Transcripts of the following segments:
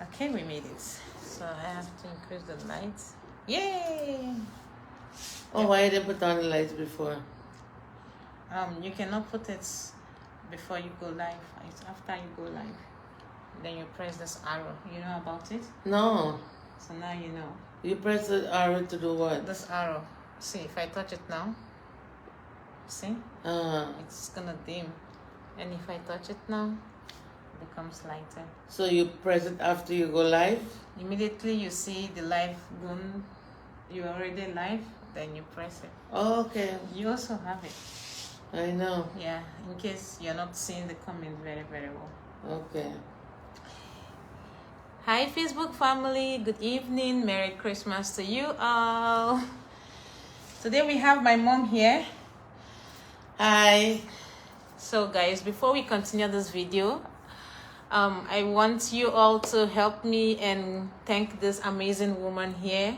Okay, we made it. So I have to increase the lights. Yay! Oh, why didn't put on the lights before? You cannot put it before you go live. It's after you go live. Then you press this arrow. You know about it? No. So now you know. You press the arrow to do what? This arrow. See, if I touch it now, see? It's gonna dim. And if I touch it now, it becomes lighter. So you press it after you go live? Immediately you see the live gun, you're already live, then you press it. Oh, okay. You also have it. I know. Yeah, in case you're not seeing the comment very, very well. Okay. Hi Facebook family, good evening, Merry Christmas to you all. Today we have my mom here. Hi. So guys, before we continue this video, I want you all to help me and thank this amazing woman here.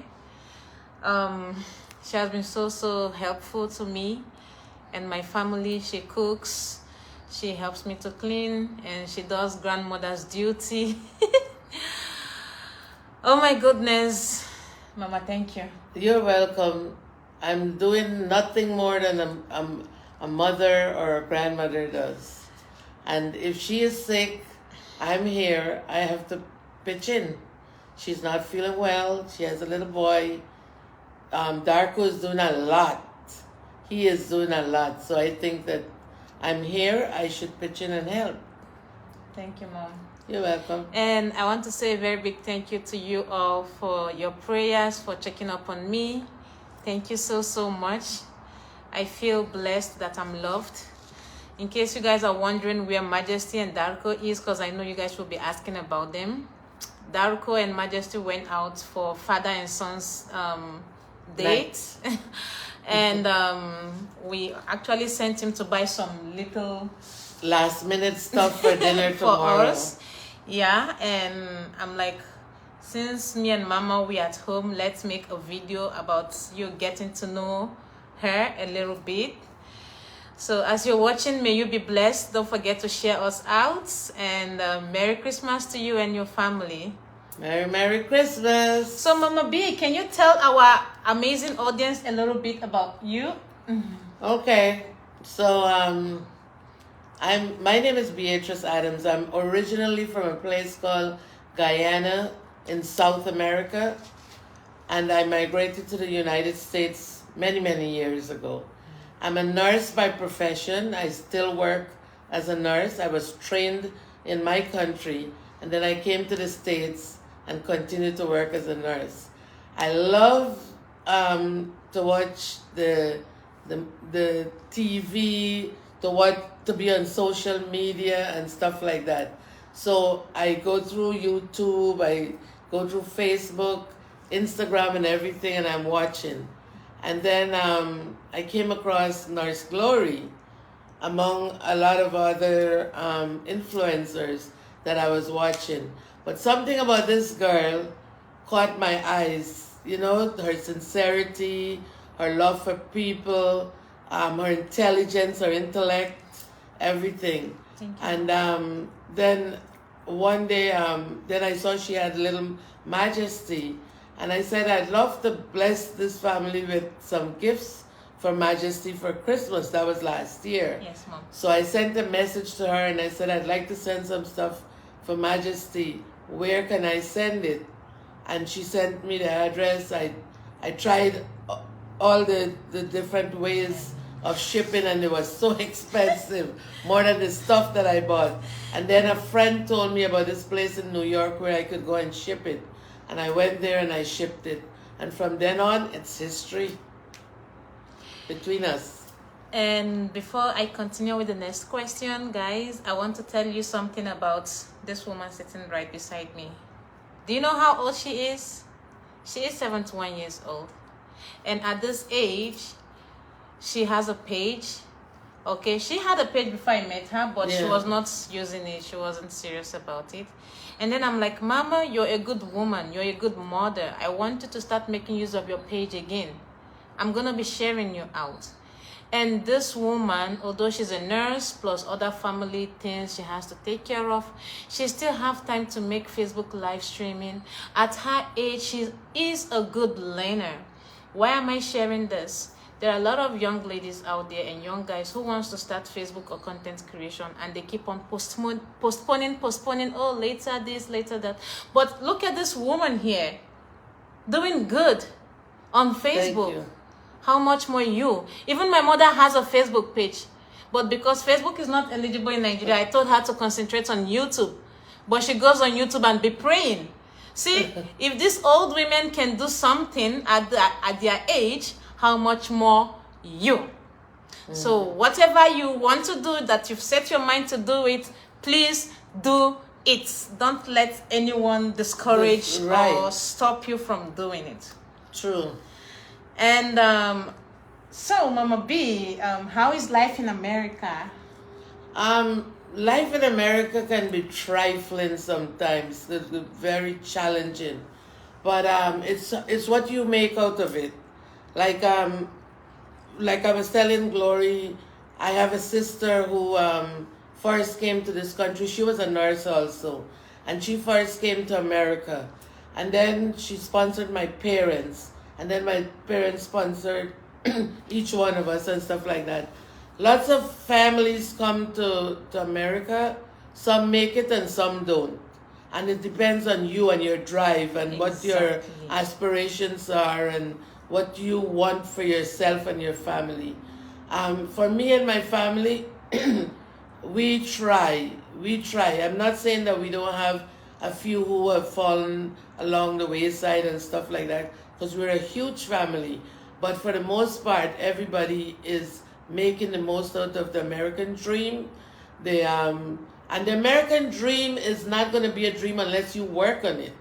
She has been so helpful to me and my family. She cooks, she helps me to clean, and she does grandmother's duty. Oh my goodness, Mama, thank you. You're welcome. I'm doing nothing more than a mother or a grandmother does. And if she is sick, I'm here. I have to pitch in. She's not feeling well. She has a little boy. Darko is doing a lot. He is doing a lot. So I think that I'm here. I should pitch in and help. Thank you, Mom. You're welcome. And I want to say a very big thank you to you all for your prayers, for checking up on me. Thank you so much. I feel blessed that I'm loved. In case you guys are wondering where Majesty and Darko is, because I know you guys will be asking about them. Darko and Majesty went out for father and son's date. And we actually sent him to buy some little last minute stuff for dinner for tomorrow. us. Yeah, and I'm like, since me and Mama we at home, let's make a video about you getting to know her a little bit. So as you're watching, may you be blessed. Don't forget to share us out, and Merry Christmas to you and your family. Merry Christmas. So Mama B, can you tell our amazing audience a little bit about you? Okay, so my name is Beatrice Adams. I'm originally from a place called Guyana in South America, and I migrated to the United States many years ago. I'm a nurse by profession. I still work as a nurse. I was trained in my country, and then I came to the States and continue to work as a nurse. I love to watch the TV, to be on social media and stuff like that. So I go through YouTube, I go through Facebook, Instagram and everything, and I'm watching. And then I came across Nurse Glory among a lot of other influencers that I was watching. But something about this girl caught my eyes. You know, her sincerity, her love for people, her intelligence, her intellect, everything. Thank you. And then one day, then I saw she had little Majesty. And I said, I'd love to bless this family with some gifts for Majesty for Christmas. That was last year. Yes, Mom. So I sent a message to her and I said, I'd like to send some stuff for Majesty. Where can I send it? And she sent me the address. I tried all the different ways of shipping, and it was so expensive, more than the stuff that I bought. And then a friend told me about this place in New York where I could go and ship it. And I went there and I shipped it. And from then on, it's history between us. And before I continue with the next question, guys, I want to tell you something about this woman sitting right beside me. Do you know how old she is? She is 71 years old. And at this age, she has a page. Okay, she had a page before I met her, but she was not using it. She wasn't serious about it. And then I'm like, Mama, you're a good woman. You're a good mother. I want you to start making use of your page again. I'm going to be sharing you out. And this woman, although she's a nurse plus other family things she has to take care of, she still have time to make Facebook live streaming. At her age, she is a good learner. Why am I sharing this? There are a lot of young ladies out there and young guys who wants to start Facebook or content creation, and they keep on postponing. Oh, later this, later that. But look at this woman here, doing good on Facebook. Thank you. How much more you? Even my mother has a Facebook page, but because Facebook is not eligible in Nigeria, I told her to concentrate on YouTube. But she goes on YouTube and be praying. See, if these old women can do something at their age, how much more you? So whatever you want to do, that you've set your mind to do it, please do it. Don't let anyone discourage or stop you from doing it. True. And so, Mama B, how is life in America? Life in America can be trifling sometimes. It's very challenging, but it's what you make out of it. Like I was telling Glory, I have a sister who first came to this country. She was a nurse also, and she first came to America, and then she sponsored my parents, and then my parents sponsored each one of us and stuff like that. Lots of families come to America. Some make it and some don't. And it depends on you and your drive and what your aspirations are and what you want for yourself and your family. For me and my family, we try. I'm not saying that we don't have a few who have fallen along the wayside and stuff like that, because we're a huge family. But for the most part, everybody is making the most out of the American dream. And the American dream is not going to be a dream unless you work on it.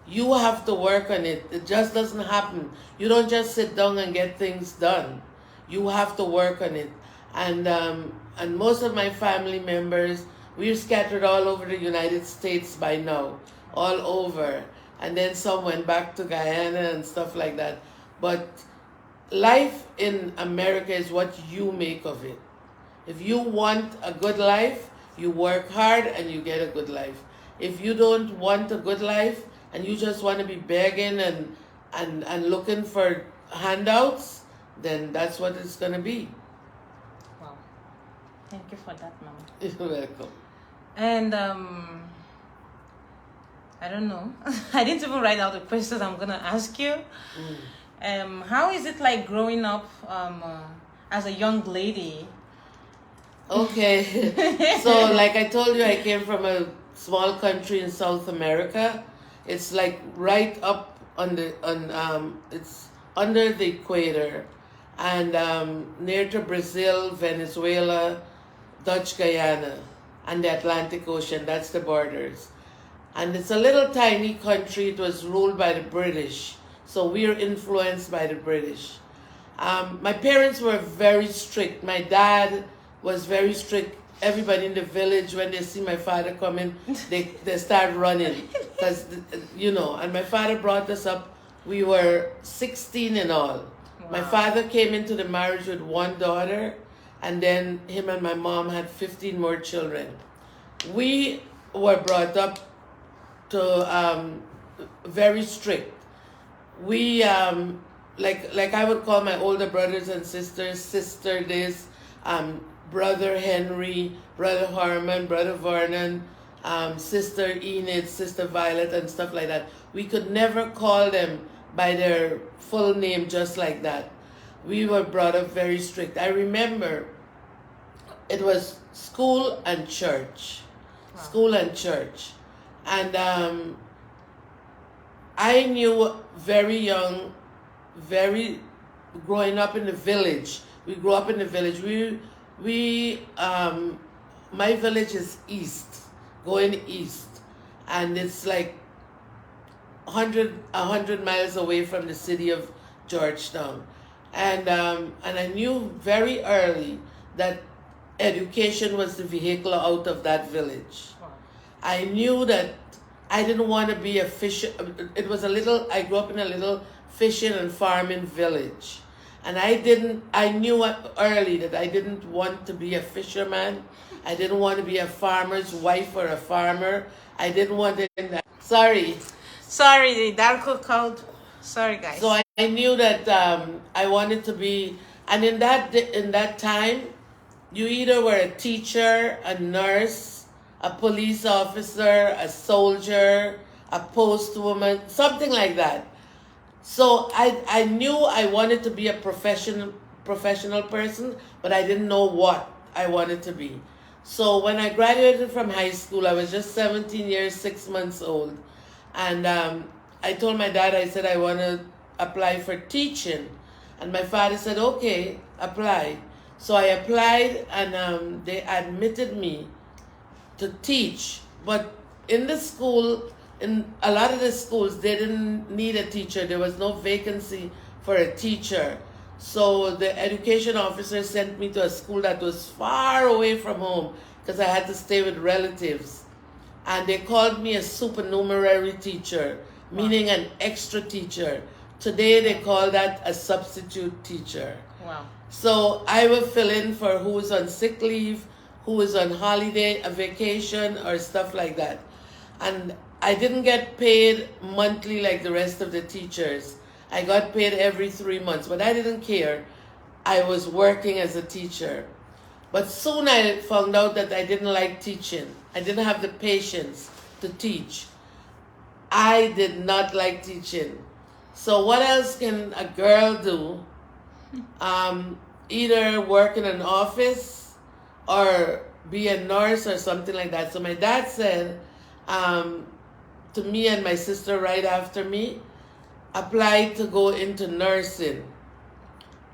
You have to work on it. It just doesn't happen. You don't just sit down and get things done. You have to work on it. And most of my family members, we're scattered all over the United States by now, all over. And then some went back to Guyana and stuff like that. But life in America is what you make of it. If you want a good life, you work hard and you get a good life. If you don't want a good life and you just want to be begging and looking for handouts, then that's what it's going to be. Wow. Thank you for that, Mama. You're welcome. And I don't know. I didn't even write out the questions I'm going to ask you. How is it like growing up as a young lady? Okay. So like I told you, I came from a small country in South America. It's like right up it's under the equator, and near to Brazil, Venezuela, Dutch Guyana, and the Atlantic Ocean. That's the borders. And it's a little tiny country. It was ruled by the British. So we are influenced by the British. My parents were very strict. My dad was very strict. Everybody in the village, when they see my father coming, they start running. Because, and my father brought us up. We were 16 in all. Wow. My father came into the marriage with one daughter, and then him and my mom had 15 more children. We were brought up to very strict. We like I would call my older brothers and sisters, sister this, brother Henry, brother Harmon, brother Vernon, sister Enid, sister Violet, and stuff like that. We could never call them by their full name just like that. We were brought up very strict. I remember it was school and church. Wow. School and church. And I knew very young, growing up in the village. We grew up in the village. My village is east, going east, and it's like 100 miles away from the city of Georgetown. And I knew very early that education was the vehicle out of that village. I knew that I didn't want to be a fisher. I grew up in a little fishing and farming village. And I knew early that I didn't want to be a fisherman. I didn't want to be a farmer's wife or a farmer. I didn't want to. Sorry. Sorry, the Dalco called. Sorry, guys. So I knew that I wanted to be, and in that time, you either were a teacher, a nurse, a police officer, a soldier, a postwoman, something like that. So I knew I wanted to be a professional person, but I didn't know what I wanted to be. So when I graduated from high school, I was just 17 years, 6 months old. And I told my dad, I said, I want to apply for teaching. And my father said, okay, apply. So I applied, and they admitted me to teach. But in the school, in a lot of the schools, they didn't need a teacher. There was no vacancy for a teacher. So the education officer sent me to a school that was far away from home because I had to stay with relatives. And they called me a supernumerary teacher, meaning an extra teacher. Today they call that a substitute teacher. Wow. So I will fill in for who is on sick leave, who is on holiday, a vacation, or stuff like that. And I didn't get paid monthly like the rest of the teachers. I got paid every 3 months, but I didn't care. I was working as a teacher. But soon I found out that I didn't like teaching. I didn't have the patience to teach. I did not like teaching. So what else can a girl do? Either work in an office or be a nurse or something like that. So my dad said to me and my sister right after me, apply to go into nursing.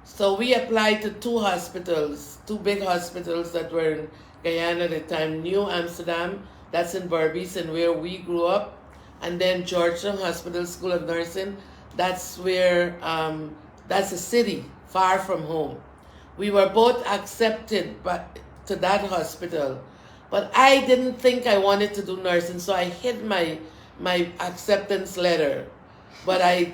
So we applied to 2 hospitals, 2 big hospitals that were in Guyana at the time. New Amsterdam, that's in Berbice and where we grew up. And then Georgetown Hospital School of Nursing, that's where, that's a city far from home. We were both accepted to that hospital. But I didn't think I wanted to do nursing, so I hid my acceptance letter. But I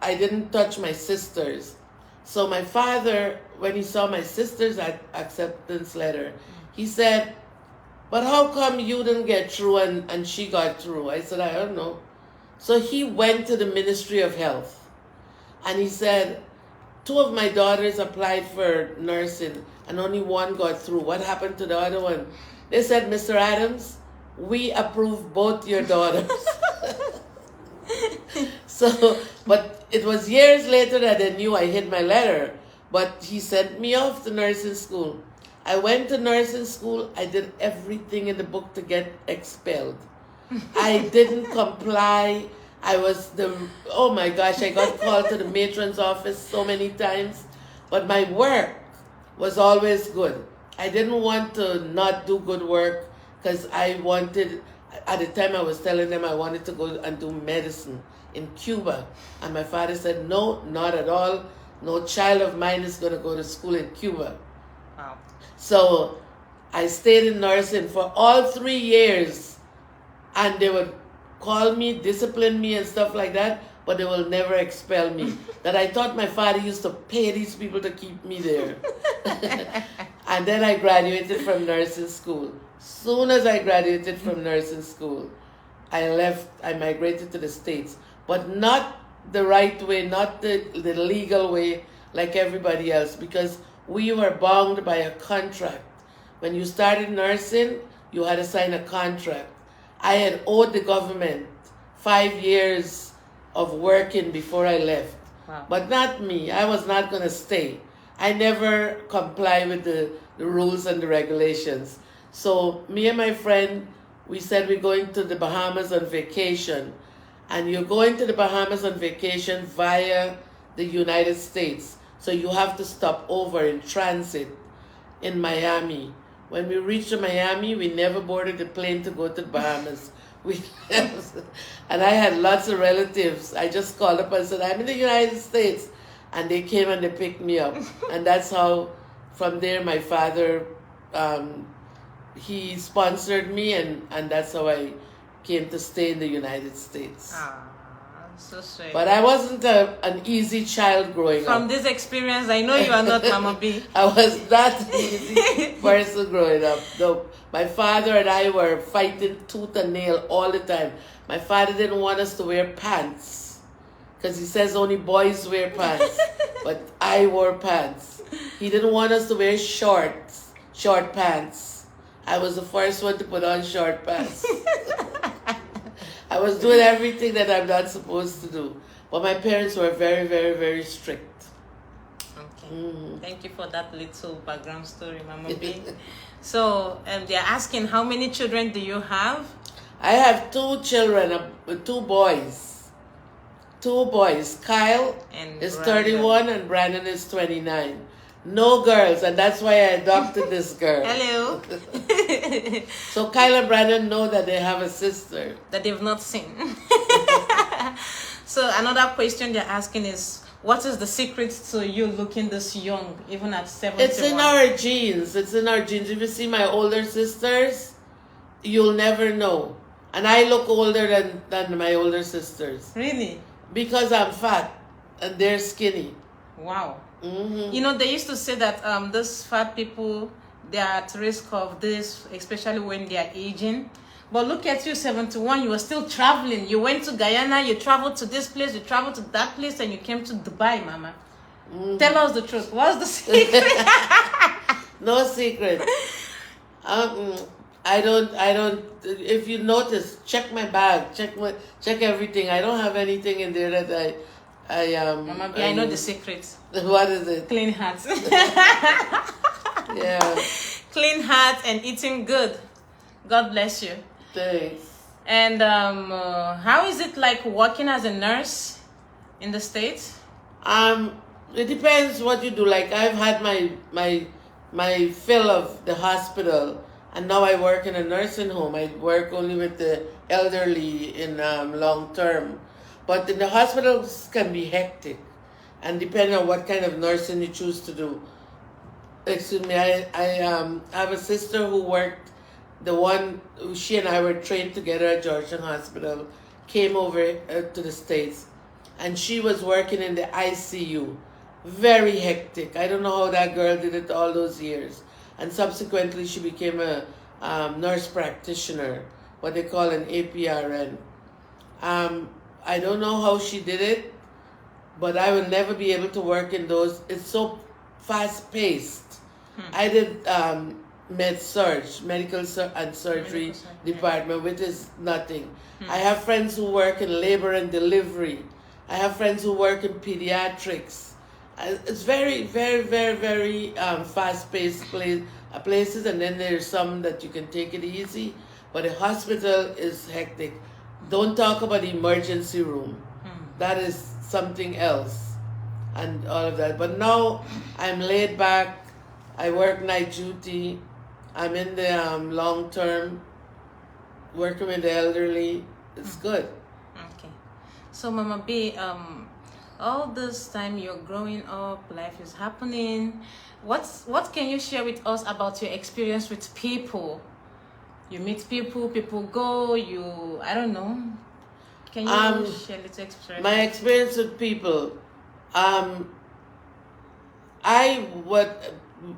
didn't touch my sisters. So my father, when he saw my sister's acceptance letter, he said, but how come you didn't get through and she got through? I said, I don't know. So he went to the Ministry of Health and he said, 2 of my daughters applied for nursing and only 1 got through. What happened to the other one? They said, Mr. Adams, we approve both your daughters. So, but it was years later that I knew I hid my letter. But he sent me off to nursing school. I went to nursing school. I did everything in the book to get expelled. I didn't comply. Oh my gosh, I got called to the matron's office so many times. But my work was always good. I didn't want to not do good work because I wanted, at the time I was telling them I wanted to go and do medicine in Cuba. And my father said, no, not at all. No child of mine is going to go to school in Cuba. Wow. So I stayed in nursing for all 3 years. And they would call me, discipline me and stuff like that, but they will never expel me. That I thought my father used to pay these people to keep me there. And then I graduated from nursing school. Soon as I graduated from nursing school, I migrated to the States. But not the right way, not the legal way like everybody else, because we were bound by a contract. When you started nursing, you had to sign a contract. I had owed the government 5 years of working before I left. Wow. But not me. I was not going to stay. I never comply with the rules and the regulations. So me and my friend, we said we're going to the Bahamas on vacation. And you're going to the Bahamas on vacation via the United States. So you have to stop over in transit in Miami. When we reached Miami, we never boarded the plane to go to the Bahamas. And I had lots of relatives. I just called up and said, I'm in the United States. And they came and they picked me up. And that's how, from there, my father, he sponsored me, and that's how I came to stay in the United States. so sweet. But I wasn't an easy child growing From up. this experience, I know you are not Mama B. I was not an easy person growing up. No, my father and I were fighting tooth and nail all the time. My father didn't want us to wear pants because he says only boys wear pants, but I wore pants. He didn't want us to wear short pants. I was the first one to put on short pants. I was doing everything that I'm not supposed to do. But my parents were very, very, very strict. Okay. Thank you for that little background story, Mama B. So they're asking, how many children do you have? I have 2 children, 2 boys. 2 boys. Kyle And is Brandon. 31 and Brandon is 29. No girls, and that's why I adopted this girl. Hello. So Kyle and Brandon know that they have a sister. That they've not seen. So another question they're asking is, what is the secret to you looking this young, even at 71? It's in our genes. It's in our genes. If you see my older sisters, you'll never know. And I look older than my older sisters. Really? Because I'm fat and they're skinny. Wow. Mm-hmm. You know, they used to say that these fat people, they are at risk of this, especially when they are aging. But look at you, 71, you were still traveling. You went to Guyana, you traveled to this place, you traveled to that place, and you came to Dubai, Mama. Mm-hmm. Tell us the truth. What's the secret? No secret. I don't. If you notice, check my bag, check everything. I don't have anything in there that Mama B, I know the secret. What is it? Clean heart. Yeah. Clean heart and eating good. God bless you. Thanks. And how is it like working as a nurse in the States? It depends what you do. Like I've had my fill of the hospital, and now I work in a nursing home. I work only with the elderly in long term, but in the hospitals can be hectic, and depending on what kind of nursing you choose to do. Excuse me, I have a sister who worked. She and I were trained together at Georgetown Hospital, came over to the States, and she was working in the ICU. Very hectic. I don't know how that girl did it all those years. And subsequently, she became a nurse practitioner, what they call an APRN. I don't know how she did it, but I will never be able to work in those. It's so fast-paced. I did med-surg, medical and surgery department, which is nothing. I have friends who work in labor and delivery. I have friends who work in pediatrics. It's very, very, very, very fast-paced places, and then there's some that you can take it easy. But a hospital is hectic. Don't talk about the emergency room. That is something else, and all of that. But now I'm laid back. I work night duty. I'm in the long term, working with the elderly. It's good. Okay. So Mama B, all this time you're growing up, life is happening. What can you share with us about your experience with people? You meet people, people go, I don't know. Can you share a little experience? My experience with people,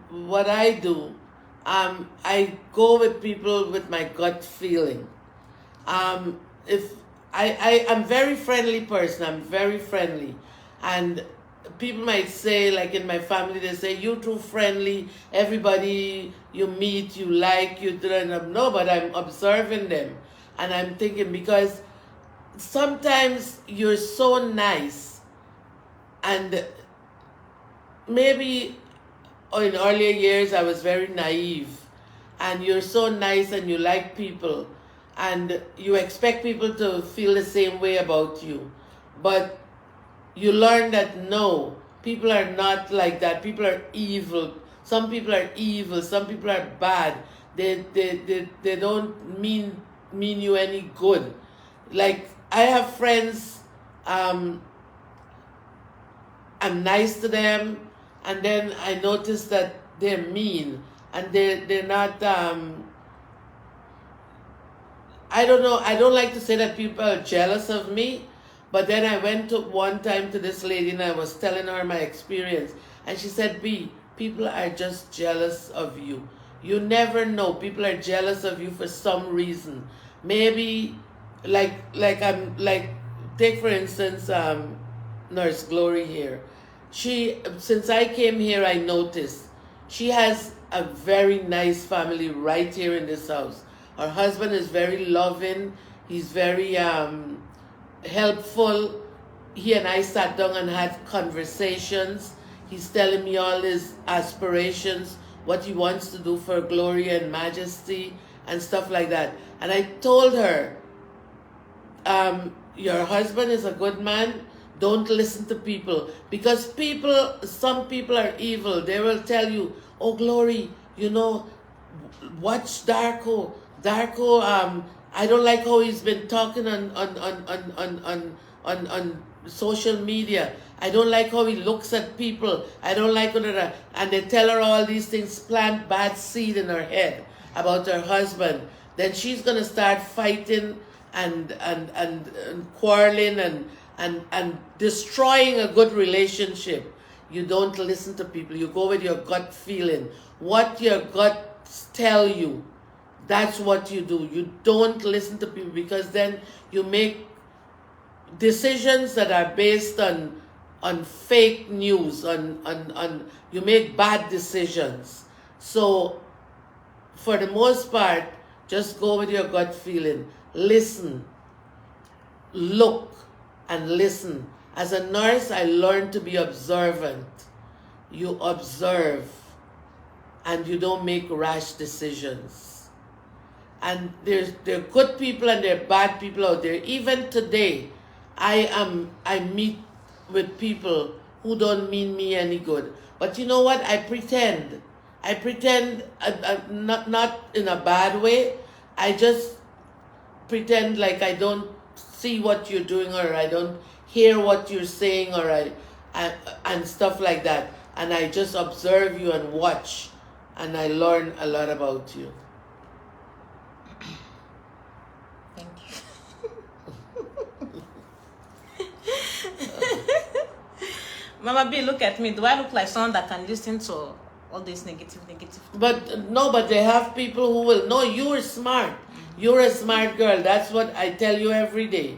what I do, I go with people with my gut feeling. If I'm very friendly person, I'm very friendly, and people might say, like in my family, they say, "You too friendly. Everybody you meet, you like, you don't know." But I'm observing them, and I'm thinking, because sometimes you're so nice, and maybe in earlier years I was very naive, and you're so nice and you like people, and you expect people to feel the same way about you, but you learn that no, people are not like that. People are evil. Some people are evil. Some people are bad. They don't mean you any good. Like I have friends, I'm nice to them, and then I notice that they're mean, and they're not. I don't know. I don't like to say that people are jealous of me, But then I went to one time to this lady and I was telling her my experience. And she said, B, people are just jealous of you. You never know. People are jealous of you for some reason. Maybe take for instance, Nurse Glory here. Since I came here, I noticed she has a very nice family right here in this house. Her husband is very loving. He's very helpful. He and I sat down and had conversations. He's telling me all his aspirations, what he wants to do for Glory and Majesty and stuff like that. And I told her, your husband is a good man. Don't listen to people, because some people are evil. They will tell you, oh, Glory, watch Darko. Darko, I don't like how he's been talking on social media. I don't like how he looks at people. I don't like it. And they tell her all these things, plant bad seed in her head about her husband. Then she's gonna start fighting and quarreling and destroying a good relationship. You don't listen to people. You go with your gut feeling. What your guts tell you, that's what you do. You don't listen to people, because then you make decisions that are based on fake news, you make bad decisions. So for the most part, just go with your gut feeling. Listen, look, and listen. As a nurse, I learned to be observant. You observe and you don't make rash decisions. And there are good people and there are bad people out there. Even today, I meet with people who don't mean me any good. But you know what? I pretend. Not in a bad way. I just pretend like I don't see what you're doing, or I don't hear what you're saying, or and stuff like that. And I just observe you and watch, and I learn a lot about you. Thank you. Mama B, look at me. Do I look like someone that can listen to all this negative? But no, but they have people who will. No, you are smart. You're a smart girl. That's what I tell you every day.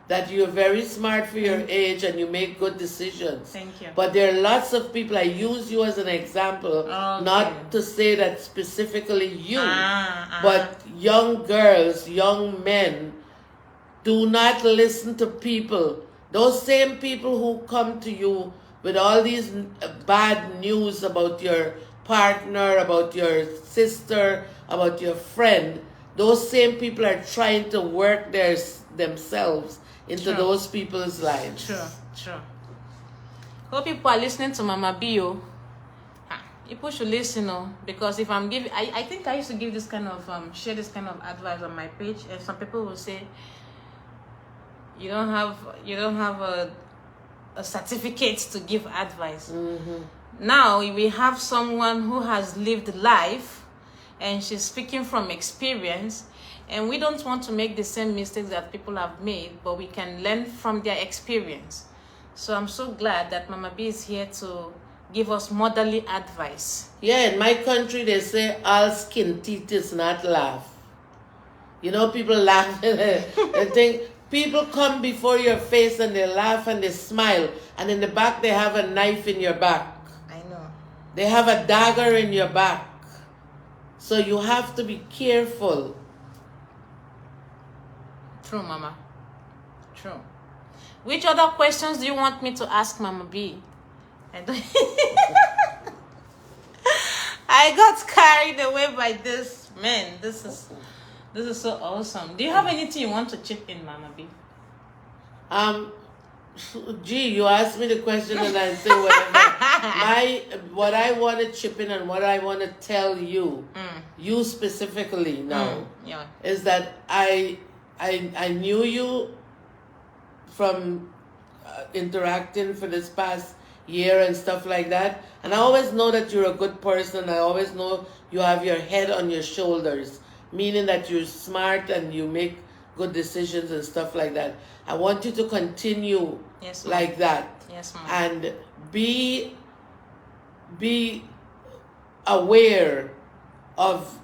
That you're very smart for your age and you make good decisions. Thank you. But there are lots of people, I use you as an example, not to say that specifically you, but young girls, young men, do not listen to people. Those same people who come to you with all these bad news about your partner, about your sister, about your friend, those same people are trying to work themselves into those people's lives. True. Hope people are listening to Mama Bio. People should listen, because if I'm giving, I think I used to give this kind of share this kind of advice on my page, and some people will say, you don't have a certificate to give advice. Now we have someone who has lived life, and she's speaking from experience, and we don't want to make the same mistakes that people have made, but we can learn from their experience. So I'm so glad that Mama B is here to give us motherly advice. Yeah, in my country they say all skin teeth is not laugh. People laugh. They think people come before your face and they laugh and they smile, and in the back they have a knife in your back. I know. They have a dagger in your back. So you have to be careful. True, Mama. True. Which other questions do you want me to ask Mama B? I got carried away by this. Man, this is so awesome. Do you have anything you want to chip in, Mama B? You asked me the question and I say whatever. What I want to chip in and what I want to tell you, you specifically now, is that I knew you from interacting for this past year and stuff like that, and I always know that you're a good person. I always know you have your head on your shoulders, meaning that you're smart and you make good decisions and stuff like that. I want you to continue Yes, ma'am. like that. Yes, ma'am. And be aware of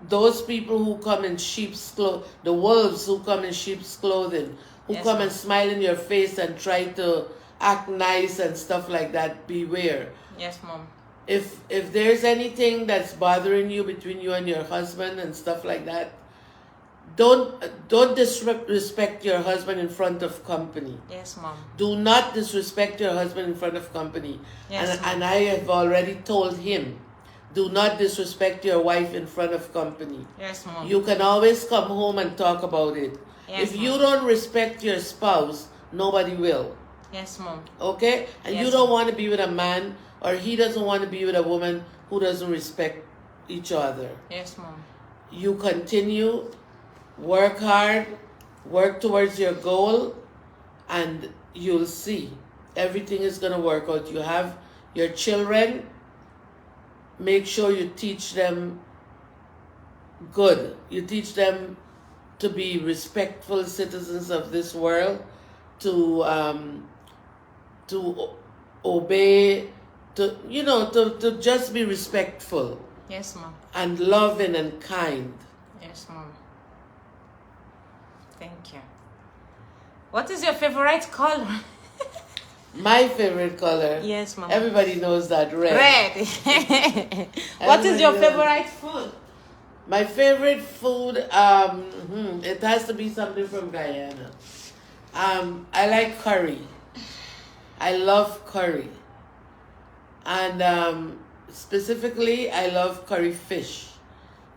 those people who come in sheep's clothing, the wolves who come in sheep's clothing, who Yes, come ma'am. and smile in your face and try to act nice and stuff like that. Beware. Yes, mom. If there's anything that's bothering you between you and your husband and stuff like that, don't disrespect your husband in front of company. Yes, mom. Do not disrespect your husband in front of company. Yes, And I have already told him, do not disrespect your wife in front of company. Yes, mom. You can always come home and talk about it. Yes, If you ma'am. don't respect your spouse, nobody will. Yes, mom. Okay? And Yes, you don't ma'am. want to be with a man, or he doesn't want to be with a woman who doesn't respect each other. Yes, mom. You continue, work hard, work towards your goal, and you'll see everything is going to work out. You have your children, make sure you teach them good. You teach them to be respectful citizens of this world, to obey, to just be respectful Yes, mom. and loving and kind. Yes, mom. Thank you. What is your favorite color? My favorite color. Yes, mom. Everybody knows that, red. Red. What is your Everybody knows. favorite food? My favorite food, it has to be something from Guyana. I like curry. I love curry. And specifically, I love curry fish.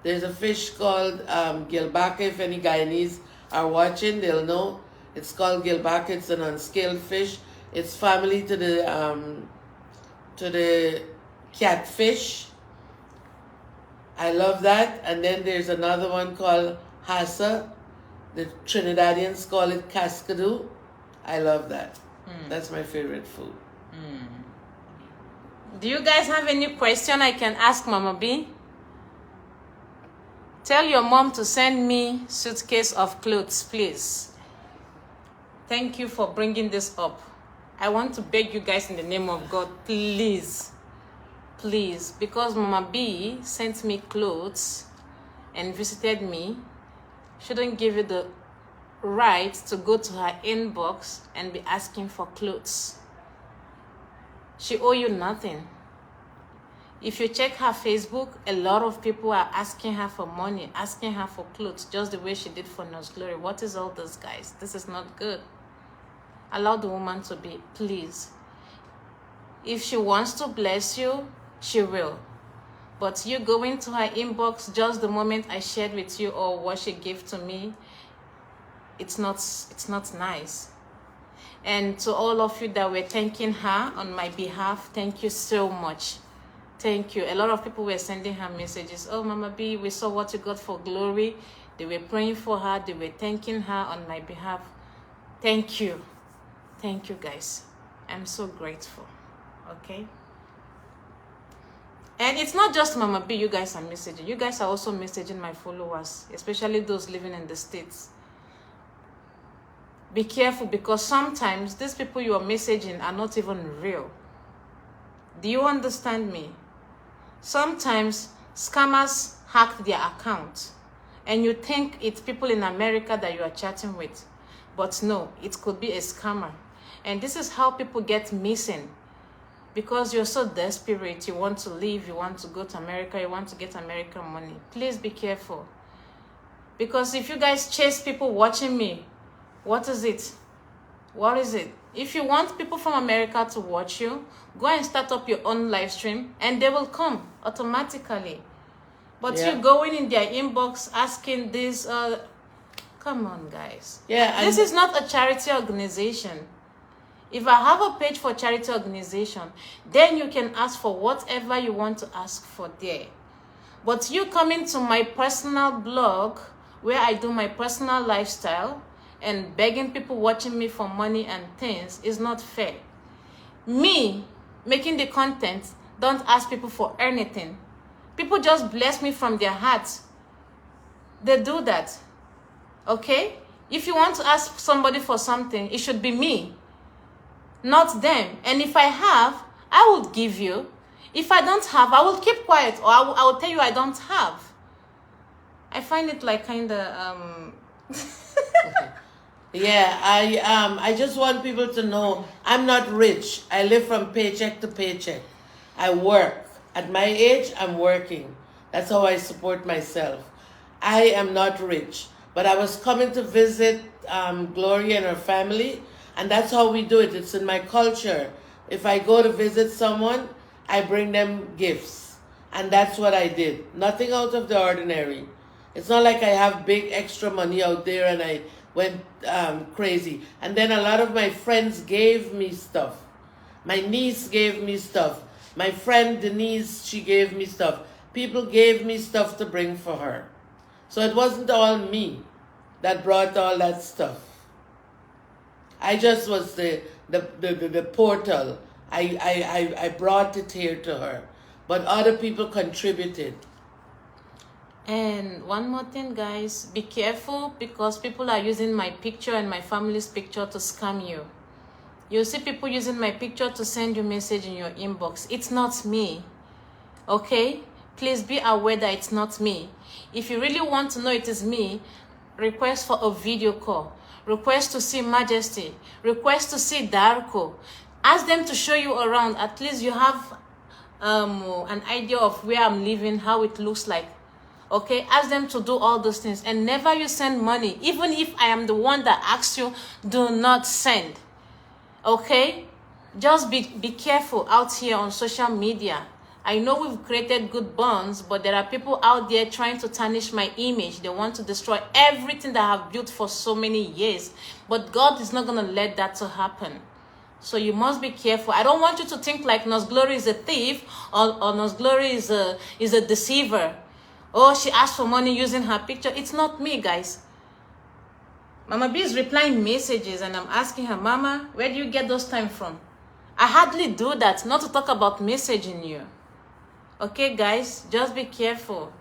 There's a fish called gilbaka. If any Guyanese are watching, they'll know. It's called gilbaka. It's an unscaled fish. It's family to the catfish. I love that. And then there's another one called hassa. The Trinidadians call it cascadoo. I love that. That's my favorite food. Do you guys have any question I can ask Mama B? Tell your mom to send me suitcase of clothes, please. Thank you for bringing this up. I want to beg you guys in the name of God, please. Please, because Mama B sent me clothes and visited me, shouldn't give you the right to go to her inbox and be asking for clothes. She owe you nothing. If you check her Facebook, a lot of people are asking her for money, asking her for clothes, just the way she did for Nurse Glory. What is all this, guys? This is not good. Allow the woman to be, please. If she wants to bless you, she will. But you go into her inbox just the moment I shared with you or what she gave to me, it's not nice. And to all of you that were thanking her on my behalf, thank you so much. Thank you. A lot of people were sending her messages. Oh, Mama B, we saw what you got for Glory. They were praying for her. They were thanking her on my behalf. Thank you. Thank you, guys. I'm so grateful. Okay? And it's not just Mama B you guys are messaging. You guys are also messaging my followers, especially those living in the States. Be careful, because sometimes these people you are messaging are not even real. Do you understand me? Sometimes scammers hack their account and you think it's people in America that you are chatting with. But no, it could be a scammer. And this is how people get missing. Because you're so desperate, you want to leave, you want to go to America, you want to get American money. Please be careful. Because if you guys chase people watching me, what is it? What is it? If you want people from America to watch you, go and start up your own live stream and they will come automatically. But Yeah. you going in their inbox asking this, come on, guys. Yeah, This is not a charity organization. If I have a page for charity organization, then you can ask for whatever you want to ask for there. But you coming to my personal blog where I do my personal lifestyle and begging people watching me for money and things is not fair. Me making the content, don't ask people for anything. People just bless me from their hearts. They do that. Okay? If you want to ask somebody for something, it should be me, not them. And if I have, I will give you. If I don't have, I will keep quiet, or I will tell you I don't have. I find it like kind of Yeah, I just want people to know I'm not rich. I live from paycheck to paycheck. I work. At my age, I'm working. That's how I support myself. I am not rich, but I was coming to visit Gloria and her family, and that's how we do it. It's in my culture. If I go to visit someone, I bring them gifts, and that's what I did. Nothing out of the ordinary. It's not like I have big extra money out there and I went crazy. And then a lot of my friends gave me stuff. My niece gave me stuff. My friend Denise, she gave me stuff. People gave me stuff to bring for her. So it wasn't all me that brought all that stuff. I just was the portal. I brought it here to her. But other people contributed. And one more thing, guys, be careful, because people are using my picture and my family's picture to scam you. You see people using my picture to send you message in your inbox. It's not me. Okay? Please be aware that it's not me. If you really want to know it is me, request for a video call. Request to see Majesty. Request to see Darko. Ask them to show you around. At least you have an idea of where I'm living, how it looks like. Okay, ask them to do all those things. And never you send money. Even if I am the one that asks you, do not send. Okay, just be careful out here on social media. I know we've created good bonds, but there are people out there trying to tarnish my image. They want to destroy everything that I have built for so many years. But God is not going to let that to happen. So you must be careful. I don't want you to think like Nurse Glory is a thief, or Nurse Glory is a deceiver. Oh, she asked for money using her picture. It's not me, guys. Mama B is replying messages and I'm asking her, Mama, where do you get those time from? I hardly do that, not to talk about messaging you. Okay, guys, just be careful.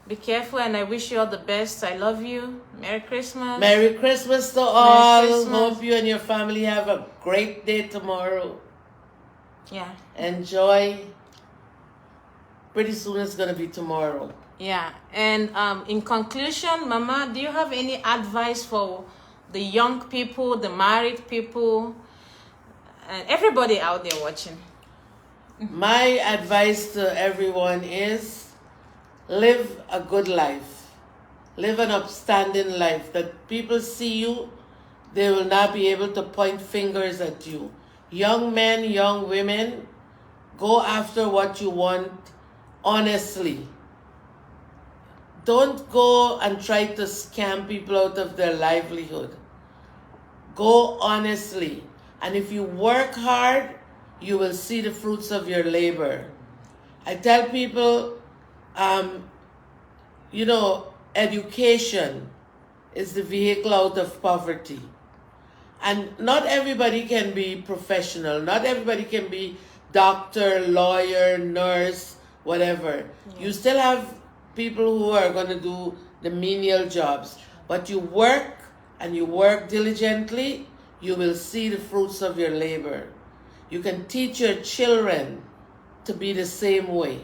Be careful, and I wish you all the best. I love you. Merry Christmas. Merry Christmas to all. Christmas. Hope you and your family have a great day tomorrow. Yeah. Enjoy. Pretty soon it's going to be tomorrow. Yeah. And in conclusion, Mama, do you have any advice for the young people, the married people, and everybody out there watching? My advice to everyone is live a good life. Live an upstanding life. That people see you, they will not be able to point fingers at you. Young men, young women, go after what you want honestly. Don't go and try to scam people out of their livelihood. Go honestly. And if you work hard, you will see the fruits of your labor. I tell people, education is the vehicle out of poverty. And not everybody can be professional. Not everybody can be doctor, lawyer, nurse, whatever. Yeah. You still have people who are going to do the menial jobs. But you work, and you work diligently, you will see the fruits of your labor. You can teach your children to be the same way.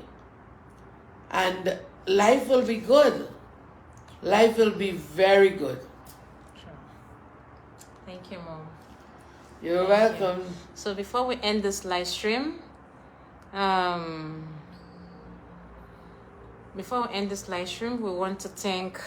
And life will be good. Life will be very good. Sure. Thank you, Mom. You're welcome. So before we end this live stream, we want to thank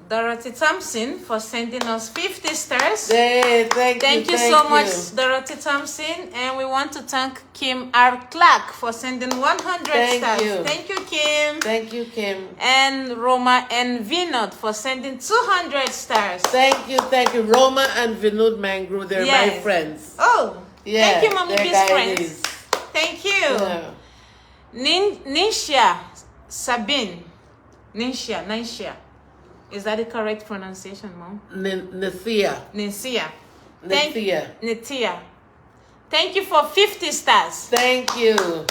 Dorothy Thompson for sending us 50 stars. Hey, thank you so much, Dorothy Thompson. And we want to thank Kim R. Clark for sending 100 stars. Thank you, Kim. Thank you, Kim. And Roma and Vinod for sending 200 stars. Thank you. Roma and Vinod Mangru, they're my friends. Oh, yeah, thank you, Mommy B's friends. Thank you. Yeah. Nisha Sabine. Nisha. Is that the correct pronunciation, Mom? Nithia. Thank you for 50 stars. Thank you.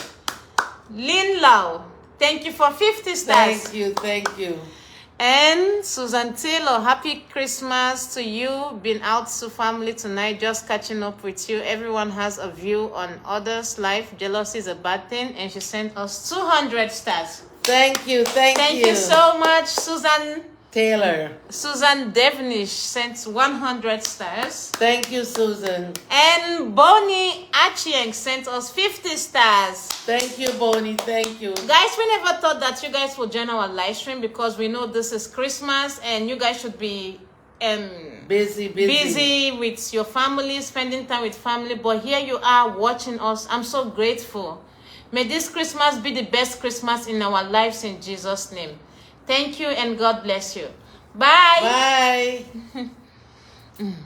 Lin Lau. Thank you for 50 stars. Thank you. And Susan Taylor, happy Christmas to you. Been out to family tonight, just catching up with you. Everyone has a view on others' life. Jealousy is a bad thing. And she sent us 200 stars. Thank you, thank you. Thank you so much, Susan. Taylor. Susan Devenish sent 100 stars. Thank you, Susan. And Bonnie Achieng sent us 50 stars. Thank you, Bonnie. Thank you. Guys, we never thought that you guys would join our live stream because we know this is Christmas and you guys should be busy with your family, spending time with family. But here you are watching us. I'm so grateful. May this Christmas be the best Christmas in our lives in Jesus' name. Thank you and God bless you. Bye. Bye.